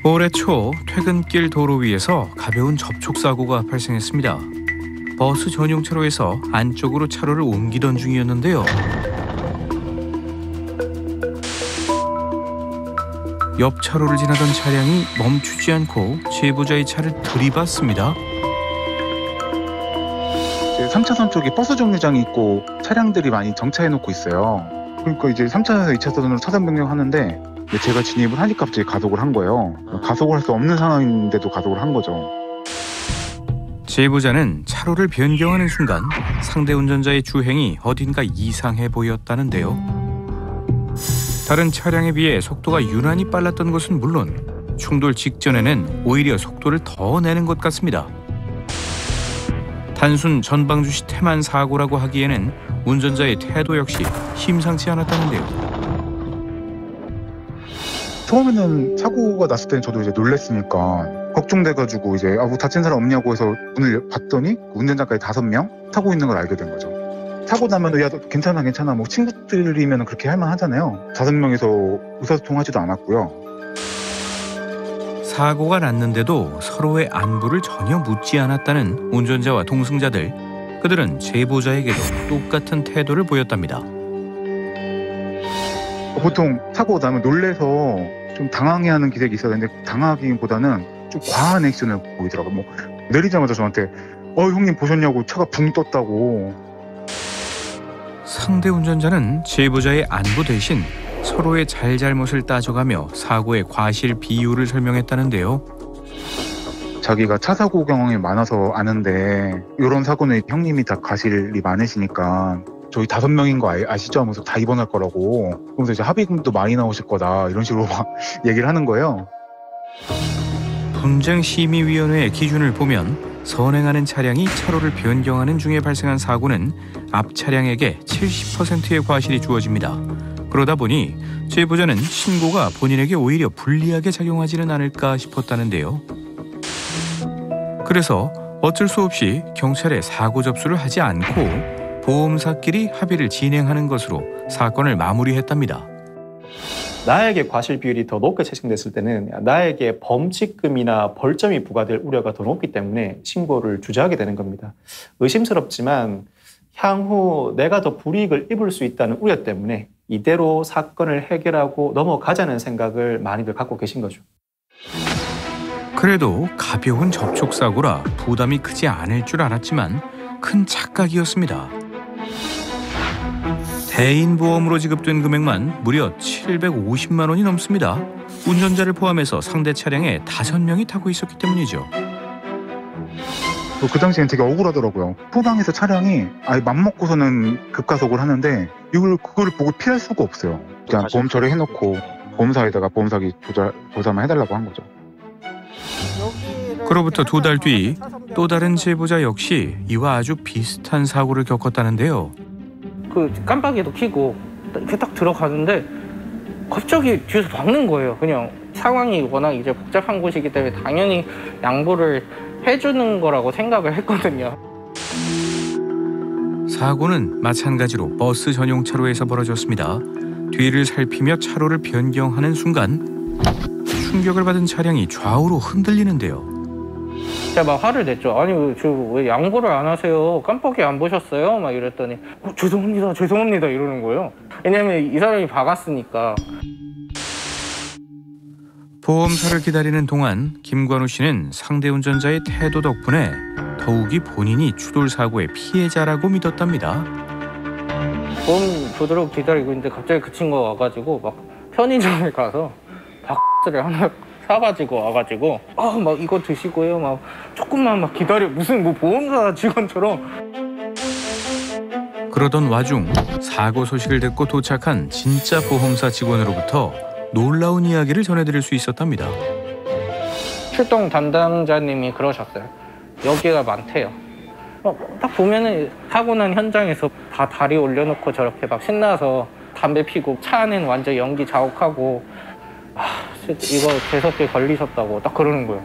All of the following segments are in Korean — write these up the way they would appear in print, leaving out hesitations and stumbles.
올해 초 퇴근길 도로 위에서 가벼운 접촉사고가 발생했습니다. 버스 전용차로에서 안쪽으로 차로를 옮기던 중이었는데요. 옆 차로를 지나던 차량이 멈추지 않고 제보자의 차를 들이받습니다. 3차선 쪽에 버스 정류장이 있고 차량들이 많이 정차해놓고 있어요. 그러니까 이제 3차선에서 2차선으로 차선 변경하는데 제가 진입을 하니까 갑자기 가속을 한 거예요. 가속을 할 수 없는 상황인데도 가속을 한 거죠. 제보자는 차로를 변경하는 순간 상대 운전자의 주행이 어딘가 이상해 보였다는데요. 다른 차량에 비해 속도가 유난히 빨랐던 것은 물론 충돌 직전에는 오히려 속도를 더 내는 것 같습니다. 단순 전방주시 태만 사고라고 하기에는 운전자의 태도 역시 심상치 않았다는데요. 처음에는 사고가 났을 때는 저도 이제 놀랬으니까 걱정돼가지고 이제 뭐 다친 사람 없냐고 해서 문을 봤더니 운전자까지 5명 타고 있는 걸 알게 된 거죠. 사고 나면 야 괜찮아 뭐 친구들이면 그렇게 할만 하잖아요. 5명이서 의사소통하지도 않았고요. 사고가 났는데도 서로의 안부를 전혀 묻지 않았다는 운전자와 동승자들. 그들은 제보자에게도 똑같은 태도를 보였답니다. 보통 사고 나면 놀래서 좀 당황해하는 기색이 있어야 되는데 당황하기보다는 좀 과한 액션을 보이더라고요. 뭐 내리자마자 저한테 형님 보셨냐고 차가 붕 떴다고. 상대 운전자는 제보자의 안부 대신 서로의 잘잘못을 따져가며 사고의 과실 비율을 설명했다는데요. 자기가 차 사고 경험이 많아서 아는데 이런 사고는 형님이 다 과실이 많으시니까 저희 5명인 거 아시죠? 하면서 다 입원할 거라고. 그러면서 이제 합의금도 많이 나오실 거다 이런 식으로 막 얘기를 하는 거예요. 분쟁심의위원회의 기준을 보면 선행하는 차량이 차로를 변경하는 중에 발생한 사고는 앞 차량에게 70%의 과실이 주어집니다. 그러다 보니 제보자는 신고가 본인에게 오히려 불리하게 작용하지는 않을까 싶었다는데요. 그래서 어쩔 수 없이 경찰에 사고 접수를 하지 않고 보험사끼리 합의를 진행하는 것으로 사건을 마무리했답니다. 나에게 과실 비율이 더 높게 책정됐을 때는 나에게 범칙금이나 벌점이 부과될 우려가 더 높기 때문에 신고를 주저하게 되는 겁니다. 의심스럽지만 향후 내가 더 불이익을 입을 수 있다는 우려 때문에 이대로 사건을 해결하고 넘어가자는 생각을 많이들 갖고 계신 거죠. 그래도 가벼운 접촉사고라 부담이 크지 않을 줄 알았지만 큰 착각이었습니다. 대인보험으로 지급된 금액만 무려 750만 원이 넘습니다. 운전자를 포함해서 상대 차량에 5명이 타고 있었기 때문이죠. 그 당시엔 되게 억울하더라고요. 포항에서 차량이 아예 맘먹고서는 급가속을 하는데 그걸 보고 피할 수가 없어요. 그냥 보험 처리해놓고 보험사에다가 보험사기 조사만 해달라고 한 거죠. 그로부터 2달 뒤 또 다른 제보자 역시 이와 아주 비슷한 사고를 겪었다는데요. 그 깜빡이도 켜고 이렇게 딱 들어가는데 갑자기 뒤에서 막는 거예요. 그냥 상황이 워낙 이제 복잡한 곳이기 때문에 당연히 양보를 해주는 거라고 생각을 했거든요. 사고는 마찬가지로 버스 전용차로에서 벌어졌습니다. 뒤를 살피며 차로를 변경하는 순간 충격을 받은 차량이 좌우로 흔들리는데요. 제가 막 화를 냈죠. 아니 왜 양보를 안 하세요? 깜빡이 안 보셨어요? 막 이랬더니 죄송합니다 이러는 거예요. 왜냐면 이 사람이 박았으니까. 보험사를 기다리는 동안 김관우 씨는 상대 운전자의 태도 덕분에 더욱이 본인이 추돌 사고의 피해자라고 믿었답니다. 보험 보도록 기다리고 있는데 갑자기 그 친구가 와가지고 막 편의점에 가서 박스를 하나 사가지고 와가지고 막 이거 드시고요, 막 조금만 막 기다려, 무슨 뭐 보험사 직원처럼. 그러던 와중 사고 소식을 듣고 도착한 진짜 보험사 직원으로부터 놀라운 이야기를 전해드릴 수 있었답니다. 출동 담당자님이 그러셨어요. 여기가 많대요. 딱 보면은 사고 난 현장에서 다 다리 올려놓고 저렇게 막 신나서 담배 피고 차 안에는 완전 연기 자욱하고 이거 대석에 걸리셨다고 딱 그러는 거예요.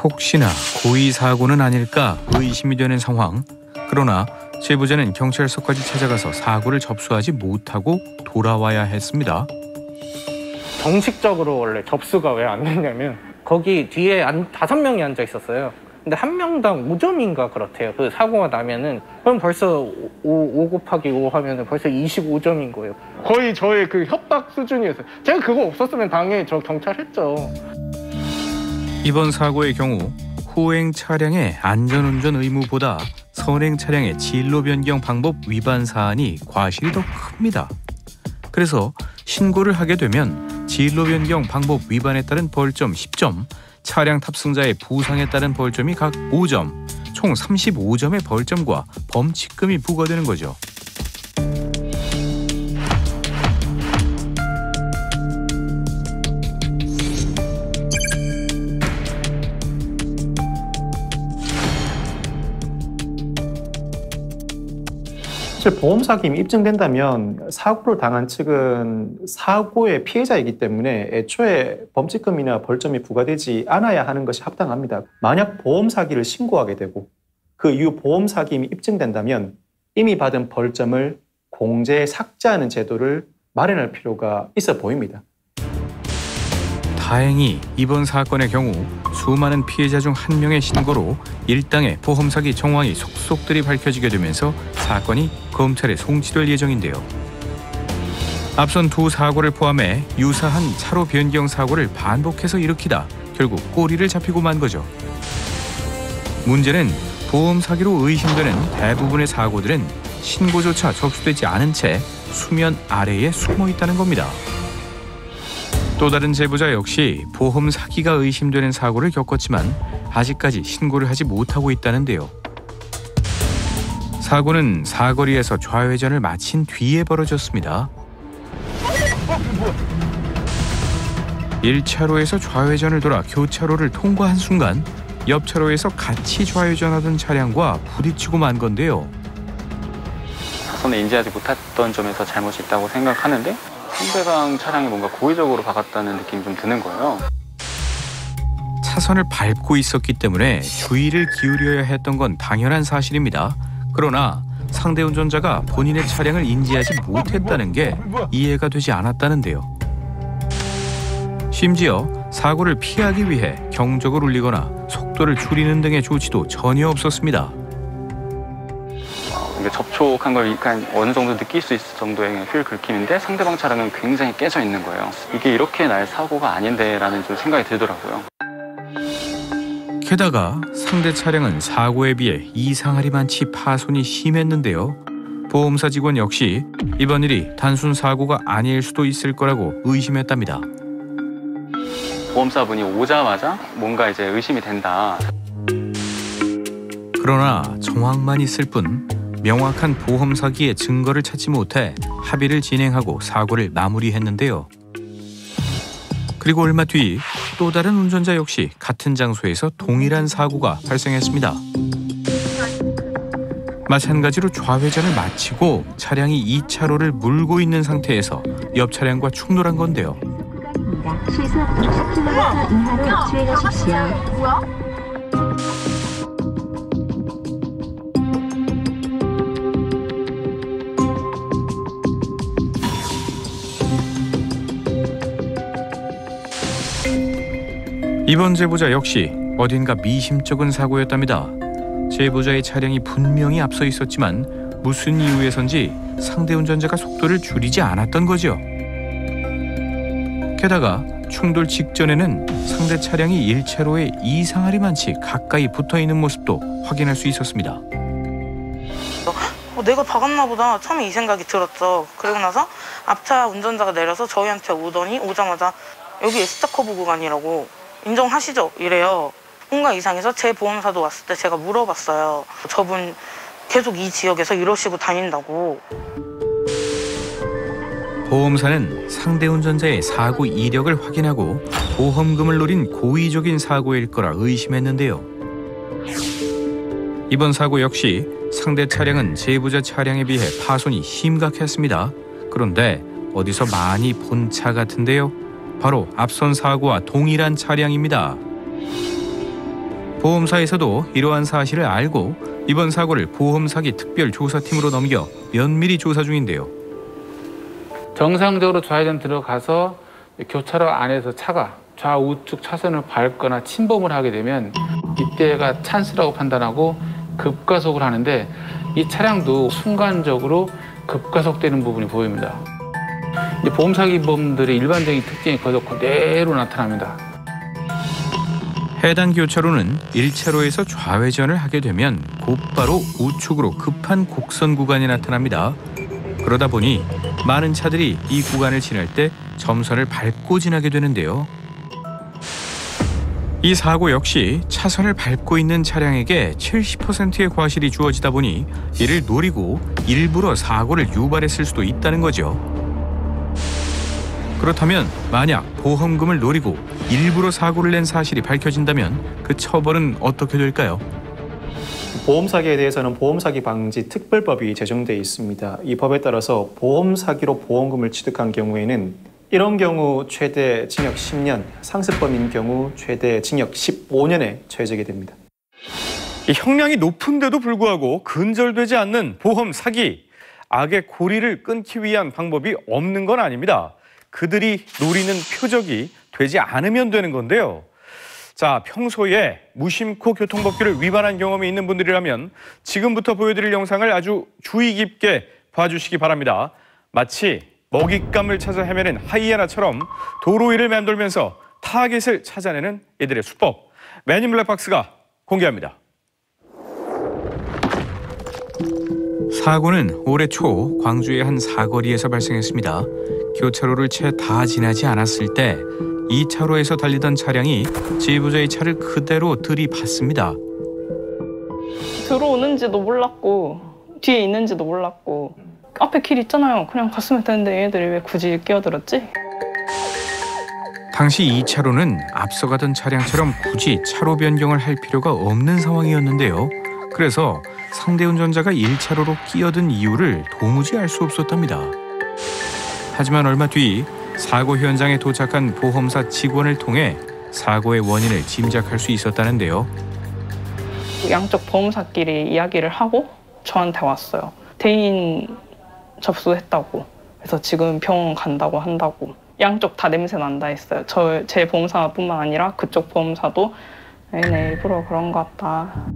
혹시나 고의 사고는 아닐까 의심이 되는 상황. 그러나 제보자는 경찰서까지 찾아가서 사고를 접수하지 못하고 돌아와야 했습니다. 정식적으로 원래 접수가 왜 안 됐냐면 거기 뒤에 5명이 앉아 있었어요. 근데 한 명당 5점인가 그렇대요. 그 사고가 나면은 그럼 벌써 5 곱하기 5 하면은 벌써 25점인 거예요. 거의 저의 그 협박 수준이었어요. 제가 그거 없었으면 당연히 저 경찰 했죠. 이번 사고의 경우 후행 차량의 안전운전 의무보다 선행 차량의 진로 변경 방법 위반 사안이 과실이 더 큽니다. 그래서 신고를 하게 되면 진로 변경 방법 위반에 따른 벌점 10점, 차량 탑승자의 부상에 따른 벌점이 각 5점, 총 35점의 벌점과 범칙금이 부과되는 거죠. 사실 보험 사기임이 입증된다면 사고를 당한 측은 사고의 피해자이기 때문에 애초에 범칙금이나 벌점이 부과되지 않아야 하는 것이 합당합니다. 만약 보험 사기를 신고하게 되고 그 이후 보험 사기임이 입증된다면 이미 받은 벌점을 공제 삭제하는 제도를 마련할 필요가 있어 보입니다. 다행히 이번 사건의 경우 수많은 피해자 중 한 명의 신고로 일당의 보험 사기 정황이 속속들이 밝혀지게 되면서 사건이 검찰에 송치될 예정인데요. 앞선 두 사고를 포함해 유사한 차로 변경 사고를 반복해서 일으키다 결국 꼬리를 잡히고 만 거죠. 문제는 보험 사기로 의심되는 대부분의 사고들은 신고조차 접수되지 않은 채 수면 아래에 숨어 있다는 겁니다. 또 다른 제보자 역시 보험 사기가 의심되는 사고를 겪었지만 아직까지 신고를 하지 못하고 있다는데요. 사고는 사거리에서 좌회전을 마친 뒤에 벌어졌습니다. 1차로에서 좌회전을 돌아 교차로를 통과한 순간 옆 차로에서 같이 좌회전하던 차량과 부딪히고 만 건데요. 차선을 인지하지 못했던 점에서 잘못이 있다고 생각하는데 상대방 차량이 뭔가 고의적으로 박았다는 느낌이 좀 드는 거예요. 차선을 밟고 있었기 때문에 주의를 기울여야 했던 건 당연한 사실입니다. 그러나 상대 운전자가 본인의 차량을 인지하지 못했다는 게 이해가 되지 않았다는데요. 심지어 사고를 피하기 위해 경적을 울리거나 속도를 줄이는 등의 조치도 전혀 없었습니다. 접촉한 걸 약간 어느 정도 느낄 수 있을 정도의 휠 긁히는데 상대방 차량은 굉장히 깨져 있는 거예요. 이게 이렇게 날 사고가 아닌데 라는 좀 생각이 들더라고요. 게다가 상대 차량은 사고에 비해 이상하리만치 파손이 심했는데요. 보험사 직원 역시 이번 일이 단순 사고가 아닐 수도 있을 거라고 의심했답니다. 보험사분이 오자마자 뭔가 이제 의심이 된다. 그러나 정황만 있을 뿐 명확한 보험 사기의 증거를 찾지 못해 합의를 진행하고 사고를 마무리했는데요. 그리고 얼마 뒤 또 다른 운전자 역시 같은 장소에서 동일한 사고가 발생했습니다. 마찬가지로 좌회전을 마치고 차량이 2차로를 물고 있는 상태에서 옆 차량과 충돌한 건데요. 시속 60km 이하로 주행하십시오. 이번 제보자 역시 어딘가 미심쩍은 사고였답니다. 제보자의 차량이 분명히 앞서 있었지만 무슨 이유에선지 상대 운전자가 속도를 줄이지 않았던 거죠. 게다가 충돌 직전에는 상대 차량이 1차로에 이상하리만치 가까이 붙어있는 모습도 확인할 수 있었습니다. 내가 박았나 보다 처음에 이 생각이 들었죠. 그리고 나서 앞차 운전자가 내려서 저희한테 오자마자 여기 S자커브 구간이라고 인정하시죠? 이래요. 뭔가 이상해서 제 보험사도 왔을 때 제가 물어봤어요. 저분 계속 이 지역에서 이러시고 다닌다고. 보험사는 상대 운전자의 사고 이력을 확인하고 보험금을 노린 고의적인 사고일 거라 의심했는데요. 이번 사고 역시 상대 차량은 제보자 차량에 비해 파손이 심각했습니다. 그런데 어디서 많이 본 차 같은데요. 바로 앞선 사고와 동일한 차량입니다. 보험사에서도 이러한 사실을 알고 이번 사고를 보험사기 특별조사팀으로 넘겨 면밀히 조사 중인데요. 정상적으로 좌회전 들어가서 교차로 안에서 차가 좌우측 차선을 밟거나 침범을 하게 되면 이때가 찬스라고 판단하고 급가속을 하는데 이 차량도 순간적으로 급가속되는 부분이 보입니다. 보험 사기범들의 일반적인 특징이 거기서 그대로 나타납니다. 해당 교차로는 1차로에서 좌회전을 하게 되면 곧바로 우측으로 급한 곡선 구간이 나타납니다. 그러다 보니 많은 차들이 이 구간을 지날 때 점선을 밟고 지나게 되는데요. 이 사고 역시 차선을 밟고 있는 차량에게 70%의 과실이 주어지다 보니 이를 노리고 일부러 사고를 유발했을 수도 있다는 거죠. 그렇다면 만약 보험금을 노리고 일부러 사고를 낸 사실이 밝혀진다면 그 처벌은 어떻게 될까요? 보험 사기에 대해서는 보험 사기 방지 특별법이 제정돼 있습니다. 이 법에 따라서 보험 사기로 보험금을 취득한 경우에는 이런 경우 최대 징역 10년, 상습범인 경우 최대 징역 15년에 처해지게 됩니다. 이 형량이 높은데도 불구하고 근절되지 않는 보험 사기. 악의 고리를 끊기 위한 방법이 없는 건 아닙니다. 그들이 노리는 표적이 되지 않으면 되는 건데요. 자, 평소에 무심코 교통법규를 위반한 경험이 있는 분들이라면 지금부터 보여드릴 영상을 아주 주의 깊게 봐주시기 바랍니다. 마치 먹잇감을 찾아 헤매는 하이에나처럼 도로 위를 맴돌면서 타겟을 찾아내는 이들의 수법. 맨인 블랙박스가 공개합니다. 사고는 올해 초 광주의 한 사거리에서 발생했습니다. 교차로를 채 다 지나지 않았을 때 2차로에서 달리던 차량이 제보자의 차를 그대로 들이받습니다. 들어오는지도 몰랐고 뒤에 있는지도 몰랐고 앞에 길 있잖아요. 그냥 갔으면 되는데 얘들이 왜 굳이 끼어들었지? 당시 2차로는 앞서가던 차량처럼 굳이 차로 변경을 할 필요가 없는 상황이었는데요. 그래서 상대 운전자가 1차로로 끼어든 이유를 도무지 알 수 없었답니다. 하지만 얼마 뒤 사고 현장에 도착한 보험사 직원을 통해 사고의 원인을 짐작할 수 있었다는데요. 양쪽 보험사끼리 이야기를 하고 저한테 왔어요. 대인 접수했다고. 그래서 지금 병원 간다고 한다고. 양쪽 다 냄새 난다 했어요. 제 보험사뿐만 아니라 그쪽 보험사도 얘네 일부러 그런 것 같다.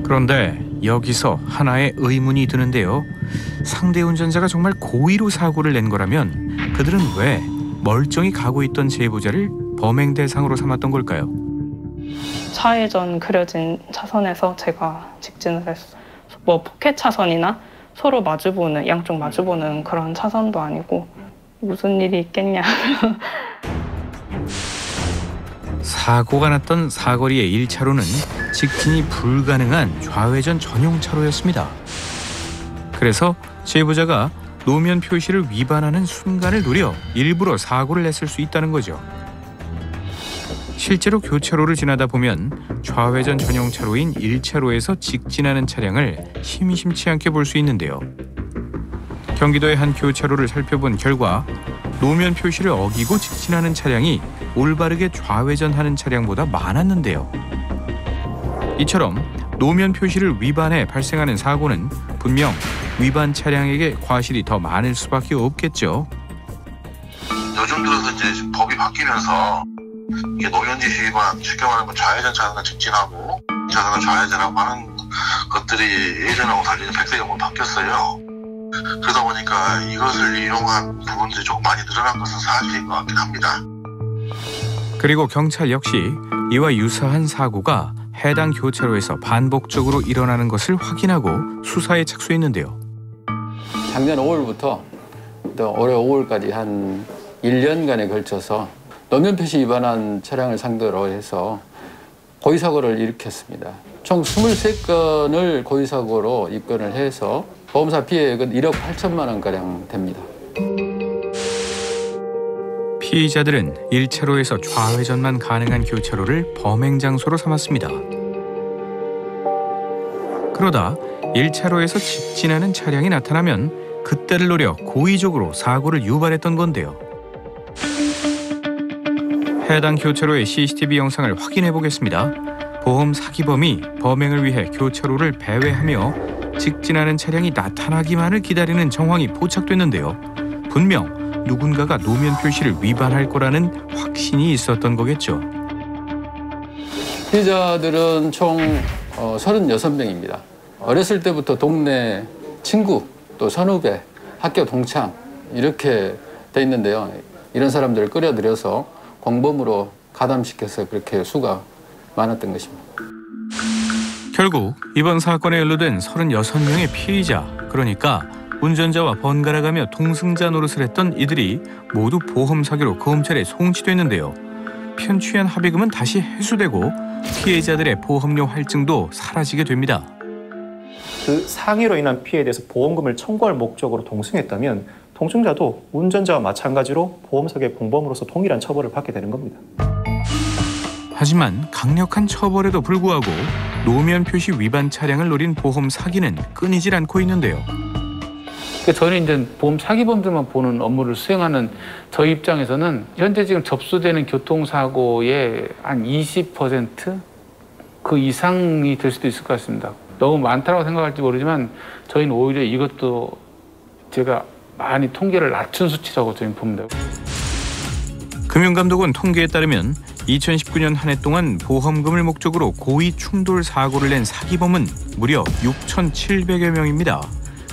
그런데 여기서 하나의 의문이 드는데요. 상대 운전자가 정말 고의로 사고를 낸 거라면 그들은 왜 멀쩡히 가고 있던 제보자를 범행 대상으로 삼았던 걸까요? 좌회전 그려진 차선에서 제가 직진을 했어요. 뭐 포켓 차선이나 서로 마주보는, 양쪽 마주보는 그런 차선도 아니고 무슨 일이 있겠냐. 사고가 났던 사거리의 1차로는 직진이 불가능한 좌회전 전용 차로였습니다. 그래서 제보자가 노면 표시를 위반하는 순간을 노려 일부러 사고를 냈을 수 있다는 거죠. 실제로 교차로를 지나다 보면 좌회전 전용 차로인 1차로에서 직진하는 차량을 심심치 않게 볼 수 있는데요. 경기도의 한 교차로를 살펴본 결과 노면 표시를 어기고 직진하는 차량이 올바르게 좌회전하는 차량보다 많았는데요. 이처럼 노면 표시를 위반해 발생하는 사고는 분명 위반 차량에게 과실이 더 많을 수밖에 없겠죠. 요즘 들어서 이제 법이 바뀌면서 이게 노면지시 위반, 쉽게 말하면 좌회전 차선을 직진하고 차선을 좌회전하고 하는 것들이 예전하고 달리 100대 정도 바뀌었어요. 그러다 보니까 이것을 이용한 부분들이 조금 많이 늘어난 것은 사실인 것 같긴 합니다. 그리고 경찰 역시 이와 유사한 사고가 해당 교차로에서 반복적으로 일어나는 것을 확인하고 수사에 착수했는데요. 작년 5월부터 또 올해 5월까지 한 1년간에 걸쳐서 노면 표시 위반한 차량을 상대로 해서 고의사고를 일으켰습니다. 총 23건을 고의사고로 입건을 해서 보험사 피해액은 1억 8천만 원가량 됩니다. 피의자들은 1차로에서 좌회전만 가능한 교차로를 범행 장소로 삼았습니다. 그러다 1차로에서 직진하는 차량이 나타나면 그때를 노려 고의적으로 사고를 유발했던 건데요. 해당 교차로의 CCTV 영상을 확인해 보겠습니다. 보험 사기범이 범행을 위해 교차로를 배회하며 직진하는 차량이 나타나기만을 기다리는 정황이 포착됐는데요. 분명 누군가가 노면 표시를 위반할 거라는 확신이 있었던 거겠죠. 피해자들은 총 36명입니다. 어렸을 때부터 동네 친구, 또 선후배, 학교 동창 이렇게 돼 있는데요. 이런 사람들을 끌어들여서 공범으로 가담시켜서 그렇게 수가 많았던 것입니다. 결국 이번 사건에 연루된 36명의 피의자, 그러니까 운전자와 번갈아가며 동승자 노릇을 했던 이들이 모두 보험 사기로 검찰에 송치됐는데요. 편취한 합의금은 다시 회수되고 피해자들의 보험료 할증도 사라지게 됩니다. 그 상해로 인한 피해에 대해서 보험금을 청구할 목적으로 동승했다면 동승자도 운전자와 마찬가지로 보험 사기의 공범으로서 동일한 처벌을 받게 되는 겁니다. 하지만 강력한 처벌에도 불구하고 노면 표시 위반 차량을 노린 보험 사기는 끊이질 않고 있는데요. 저는 이제 보험 사기범들만 보는 업무를 수행하는 저희 입장에서는 현재 지금 접수되는 교통사고의 한 20% 그 이상이 될 수도 있을 것 같습니다. 너무 많다고 생각할지 모르지만 저희는 오히려 이것도 제가 많이 통계를 낮춘 수치라고 저희는 봅니다. 금융감독원 통계에 따르면 2019년 한 해 동안 보험금을 목적으로 고의 충돌 사고를 낸 사기범은 무려 6,700여 명입니다.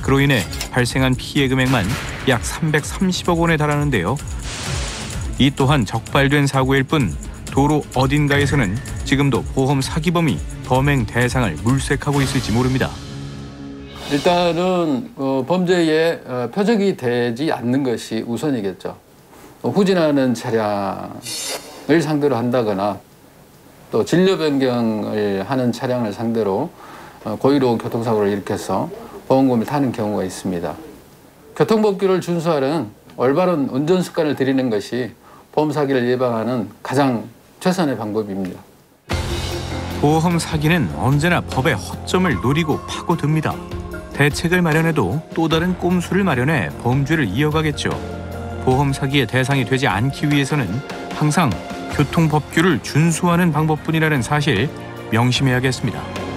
그로 인해 발생한 피해 금액만 약 330억 원에 달하는데요. 이 또한 적발된 사고일 뿐 도로 어딘가에서는 지금도 보험 사기범이 범행 대상을 물색하고 있을지 모릅니다. 일단은 범죄에 표적이 되지 않는 것이 우선이겠죠. 후진하는 차량을 상대로 한다거나 또 진로 변경을 하는 차량을 상대로 고의로 교통사고를 일으켜서 보험금을 타는 경우가 있습니다. 교통법규를 준수하는 올바른 운전 습관을 들이는 것이 보험 사기를 예방하는 가장 최선의 방법입니다. 보험 사기는 언제나 법의 허점을 노리고 파고듭니다. 대책을 마련해도 또 다른 꼼수를 마련해 범죄를 이어가겠죠. 보험 사기의 대상이 되지 않기 위해서는 항상 교통법규를 준수하는 방법뿐이라는 사실 명심해야겠습니다.